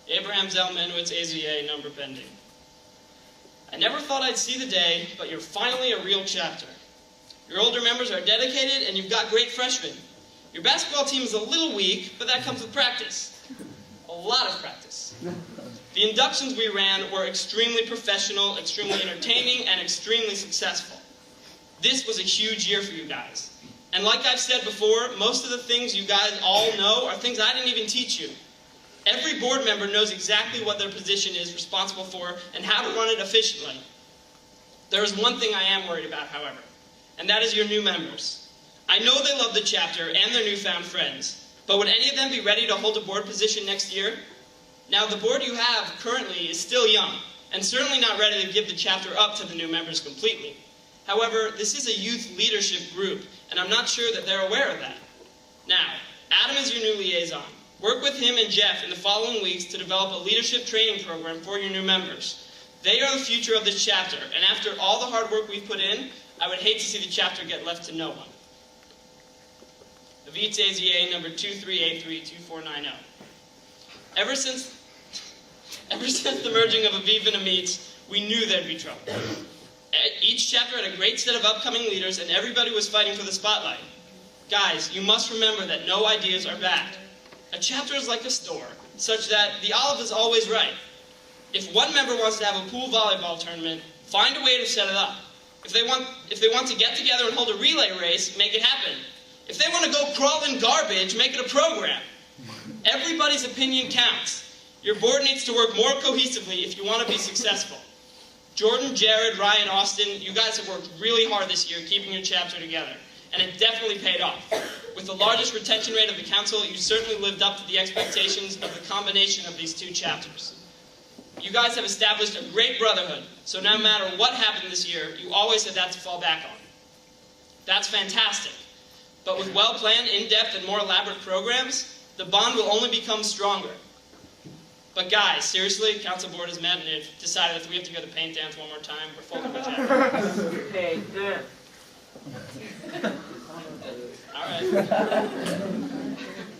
Abraham Zellmanowitz, AZA, number pending. I never thought I'd see the day, but you're finally a real chapter. Your older members are dedicated, and you've got great freshmen. Your basketball team is a little weak, but that comes with practice. A lot of practice. The inductions we ran were extremely professional, extremely entertaining, and extremely successful. This was a huge year for you guys. And like I've said before, most of the things you guys all know are things I didn't even teach you. Every board member knows exactly what their position is responsible for and how to run it efficiently. There is one thing I am worried about, however, and that is your new members. I know they love the chapter and their newfound friends, but would any of them be ready to hold a board position next year? Now, the board you have currently is still young, and certainly not ready to give the chapter up to the new members completely. However, this is a youth leadership group, and I'm not sure that they're aware of that. Now, Adam is your new liaison. Work with him and Jeff in the following weeks to develop a leadership training program for your new members. They are the future of this chapter, and after all the hard work we've put in, I would hate to see the chapter get left to no one. Avitz AZA number 23832490. Ever since the merging of Aviv and Amitz, we knew there'd be trouble. Each chapter had a great set of upcoming leaders, and everybody was fighting for the spotlight. Guys, you must remember that no ideas are bad. A chapter is like a store, such that the Aleph is always right. If one member wants to have a pool volleyball tournament, find a way to set it up. If they want to get together and hold a relay race, make it happen. If they want to go crawl in garbage, make it a program. Everybody's opinion counts. Your board needs to work more cohesively if you want to be successful. Jordan, Jared, Ryan, Austin, you guys have worked really hard this year keeping your chapter together, and it definitely paid off. With the largest retention rate of the council, you certainly lived up to the expectations of the combination of these two chapters. You guys have established a great brotherhood, so no matter what happened this year, you always had that to fall back on. That's fantastic. But with well-planned, in-depth, and more elaborate programs, the bond will only become stronger. But guys, seriously, council board has met and they've decided if we have to go to paint dance one more time, we're folding the chapter. Paint dance. All right.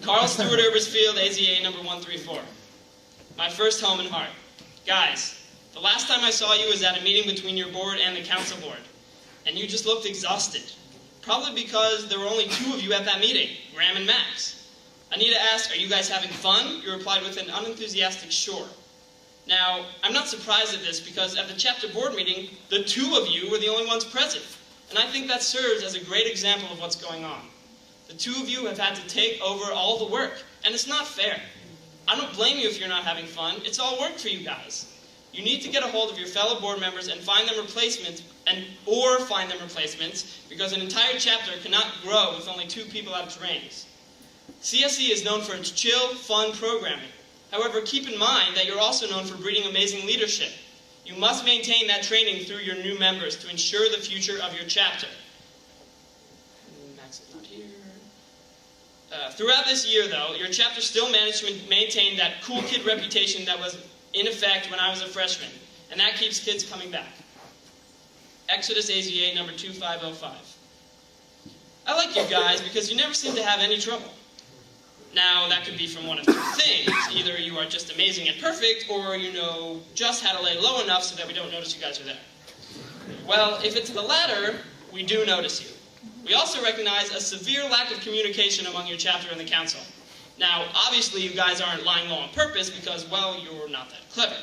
Carl Stewart Ebersfield, AZA number 134. My first home and heart. Guys, the last time I saw you was at a meeting between your board and the council board, and you just looked exhausted. Probably because there were only two of you at that meeting, Graham and Max. Anita asked, "Are you guys having fun?" You replied with an unenthusiastic "sure." Now, I'm not surprised at this because at the chapter board meeting, the two of you were the only ones present. And I think that serves as a great example of what's going on. The two of you have had to take over all the work, and it's not fair. I don't blame you if you're not having fun. It's all work for you guys. You need to get a hold of your fellow board members and find them replacements, because an entire chapter cannot grow with only two people at its reins. CSE is known for its chill, fun programming. However, keep in mind that you're also known for breeding amazing leadership. You must maintain that training through your new members to ensure the future of your chapter. Max is not here. Throughout this year, though, your chapter still managed to maintain that cool kid reputation that was in effect when I was a freshman, and that keeps kids coming back. Exodus AZA number 2505. I like you guys because you never seem to have any trouble. Now, that could be from one of two things. Either you are just amazing and perfect, or you know just how to lay low enough so that we don't notice you guys are there. Well, if it's the latter, we do notice you. We also recognize a severe lack of communication among your chapter and the council. Now, obviously, you guys aren't lying low on purpose because, well, you're not that clever.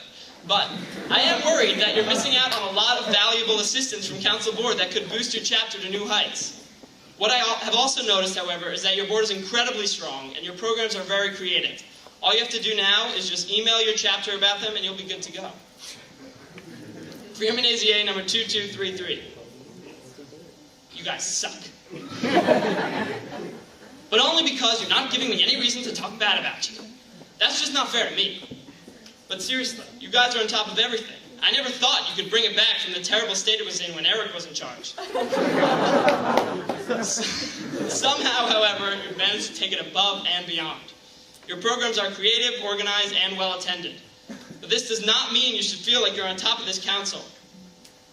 But I am worried that you're missing out on a lot of valuable assistance from council board that could boost your chapter to new heights. What I have also noticed, however, is that your board is incredibly strong and your programs are very creative. All you have to do now is just email your chapter about them and you'll be good to go. Freeman AZA number 2233. You guys suck. But only because you're not giving me any reason to talk bad about you. That's just not fair to me. But seriously, you guys are on top of everything. I never thought you could bring it back from the terrible state it was in when Eric was in charge. Somehow, however, you've managed to take it above and beyond. Your programs are creative, organized, and well-attended. But this does not mean you should feel like you're on top of this council.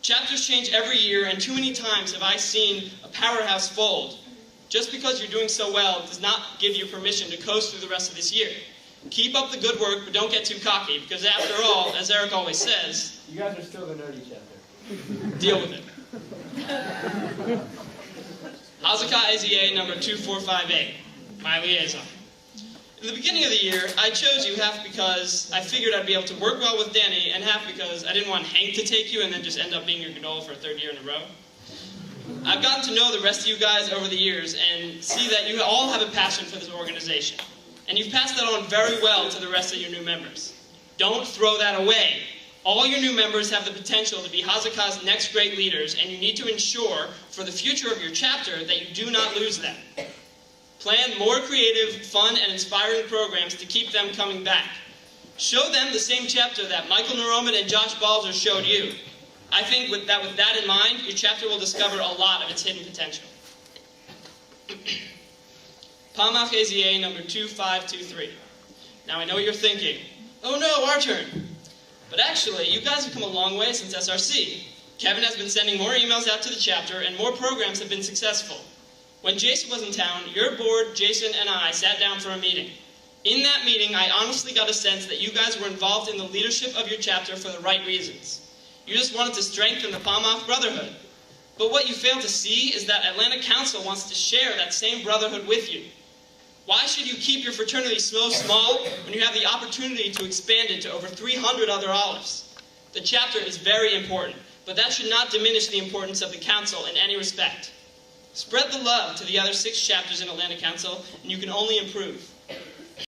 Chapters change every year, and too many times have I seen a powerhouse fold. Just because you're doing so well does not give you permission to coast through the rest of this year. Keep up the good work, but don't get too cocky, because after all, as Eric always says, you guys are still the nerdy chapter. Deal with it. Hazakah Aza number 2458, my liaison. In the beginning of the year, I chose you half because I figured I'd be able to work well with Danny, and half because I didn't want Hank to take you and then just end up being your Godol for a third year in a row. I've gotten to know the rest of you guys over the years and see that you all have a passion for this organization. And you've passed that on very well to the rest of your new members. Don't throw that away. All your new members have the potential to be Hazakah's next great leaders, and you need to ensure, for the future of your chapter, that you do not lose them. Plan more creative, fun, and inspiring programs to keep them coming back. Show them the same chapter that Michael Naroman and Josh Balzer showed you. I think with that in mind, your chapter will discover a lot of its hidden potential. Pamach Aza number 2523. Now I know you're thinking, oh no, our turn. But actually, you guys have come a long way since SRC. Kevin has been sending more emails out to the chapter, and more programs have been successful. When Jason was in town, your board, Jason, and I sat down for a meeting. In that meeting, I honestly got a sense that you guys were involved in the leadership of your chapter for the right reasons. You just wanted to strengthen the Palmach Brotherhood. But what you failed to see is that Atlanta Council wants to share that same brotherhood with you. Why should you keep your fraternity so small when you have the opportunity to expand it to over 300 other Alephs? The chapter is very important, but that should not diminish the importance of the council in any respect. Spread the love to the other 6 chapters in Atlanta Council, and you can only improve.